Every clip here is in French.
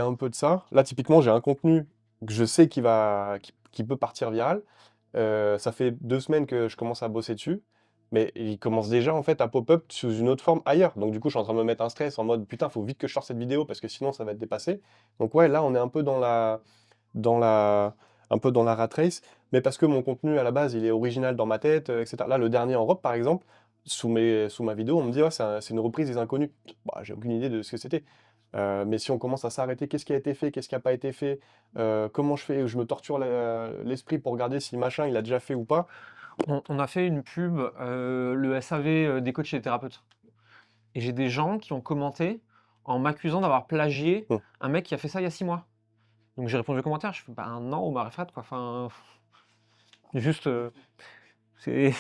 y a un peu de ça. Là, typiquement, j'ai un contenu que je sais qui peut partir viral. Ça fait 2 semaines que je commence à bosser dessus, mais il commence déjà en fait à pop-up sous une autre forme ailleurs. Donc du coup, je suis en train de me mettre un stress en mode putain, faut vite que je sorte cette vidéo parce que sinon ça va être dépassé. Donc ouais, là, on est un peu dans la, un peu dans la rat race, mais parce que mon contenu à la base, il est original dans ma tête, etc. Là, le dernier en robe, par exemple, sous ma vidéo, on me dit ouais, c'est une reprise des Inconnus. Bah, j'ai aucune idée de ce que c'était. Mais si on commence à s'arrêter, qu'est-ce qui a été fait, qu'est-ce qui n'a pas été fait, comment je me torture l'esprit pour regarder si machin il a déjà fait ou pas. On a fait une pub, le SAV des coachs et des thérapeutes. Et j'ai des gens qui ont commenté en m'accusant d'avoir plagié Hmm. un mec qui a fait ça il y a 6 mois. Donc j'ai répondu aux commentaires, je fais bah non, Omar Efrat, quoi. Enfin, juste, c'est.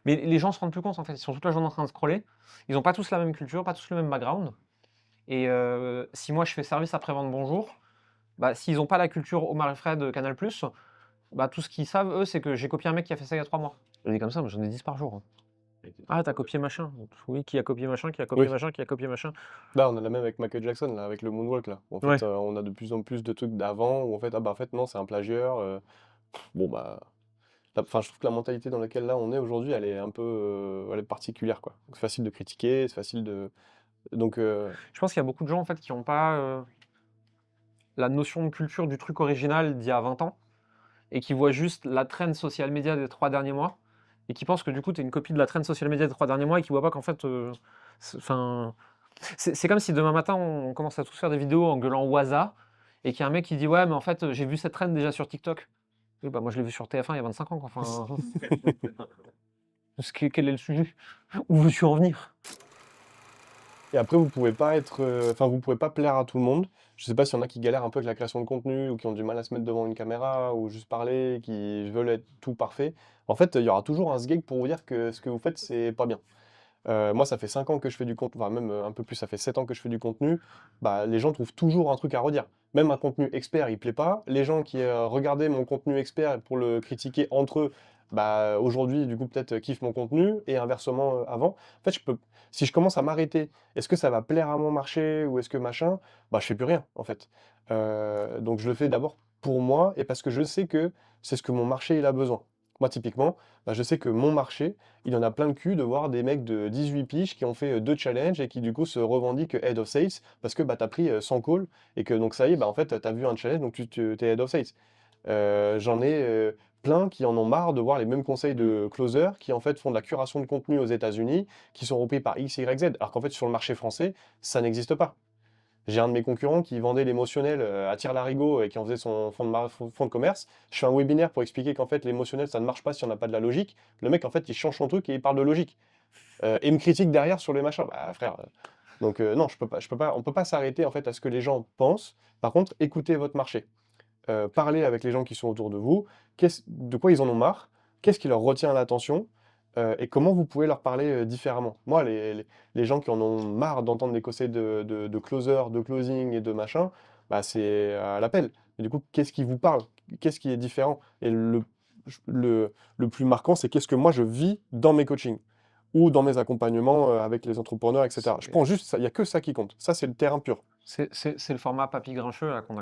Mais les gens se rendent plus compte en fait, ils sont toute la journée en train de scroller. Ils n'ont pas tous la même culture, pas tous le même background. Et si moi je fais service après-vente bonjour, bah, s'ils n'ont pas la culture Omar Efrat de Canal+, bah, tout ce qu'ils savent, eux, c'est que j'ai copié un mec qui a fait ça il y a 3 mois. Je le dis comme ça, mais j'en ai 10 par jour, hein. Ah, t'as copié machin. Oui, qui a copié machin, qui a copié Oui, machin, qui a copié machin. là on a la même avec Michael Jackson, là, avec le moonwalk là. En fait, Ouais. on a de plus en plus de trucs d'avant où en fait, ah bah en fait non, c'est un plagieur. Bon bah, enfin je trouve que la mentalité dans laquelle là on est aujourd'hui, elle est un peu, elle est particulière quoi. Donc, c'est facile de critiquer, c'est facile de, donc Je pense qu'il y a beaucoup de gens en fait qui n'ont pas la notion de culture du truc original d'il y a 20 ans et qui voient juste la trend social media des 3 derniers mois et qui pensent que du coup tu es une copie de la trend social media des 3 derniers mois et qui voient pas qu'en fait, enfin, c'est comme si demain matin on commence à tous faire des vidéos en gueulant Waza et qu'il y a un mec qui dit ouais mais en fait j'ai vu cette trend déjà sur TikTok. Oui bah moi je l'ai vu sur TF1 il y a 25 ans quoi. Enfin, quel est le sujet? Où veux-tu en venir? et après, vous pouvez pas être, enfin, vous pouvez pas plaire à tout le monde. Je sais pas s'il y en a qui galèrent un peu avec la création de contenu ou qui ont du mal à se mettre devant une caméra ou juste parler, qui veulent être tout parfait. En fait, il y aura toujours un sgeg pour vous dire que ce que vous faites, c'est pas bien. Moi, ça fait 5 ans que je fais du contenu, enfin même un peu plus, ça fait 7 ans que je fais du contenu. Bah, les gens trouvent toujours un truc à redire. Même un contenu expert, il plaît pas. Les gens qui regardaient mon contenu expert pour le critiquer entre eux, bah, aujourd'hui, du coup, peut-être kiffent mon contenu et inversement avant. En fait, si je commence à m'arrêter, est-ce que ça va plaire à mon marché ou est-ce que machin, bah, je fais plus rien en fait. Donc, je le fais d'abord pour moi et parce que je sais que c'est ce que mon marché il a besoin. Moi, typiquement, bah, je sais que mon marché, il en a plein le cul de voir des mecs de 18 piges qui ont fait 2 challenges et qui du coup se revendiquent head of sales parce que bah, tu as pris 100 calls et que donc ça y est, bah, en fait, tu as vu un challenge donc tu es head of sales. J'en ai plein qui en ont marre de voir les mêmes conseils de closer qui en fait font de la curation de contenu aux États-Unis, qui sont repris par X, Y, Z, alors qu'en fait sur le marché français, ça n'existe pas. J'ai un de mes concurrents qui vendait l'émotionnel à tire-larigot et qui en faisait son fonds de commerce. Je fais un webinaire pour expliquer qu'en fait l'émotionnel ça ne marche pas si on n'a pas de la logique. Le mec en fait il change son truc et il parle de logique. Et il me critique derrière sur les machins. Bah frère. Donc non, on peut pas s'arrêter en fait à ce que les gens pensent. Par contre, écoutez votre marché. Parlez avec les gens qui sont autour de vous. De quoi ils en ont marre? Qu'est-ce qui leur retient l'attention? Et comment vous pouvez leur parler différemment? Moi, les gens qui en ont marre d'entendre des conseils de closer, de closing et de machin, bah, c'est à l'appel. Et du coup, qu'est-ce qui vous parle? Qu'est-ce qui est différent? Et le plus marquant, c'est qu'est-ce que moi je vis dans mes coachings ou dans mes accompagnements avec les entrepreneurs, etc. Je prends juste ça, il n'y a que ça qui compte. Ça, c'est le terrain pur. C'est le format papy grincheux là qu'on a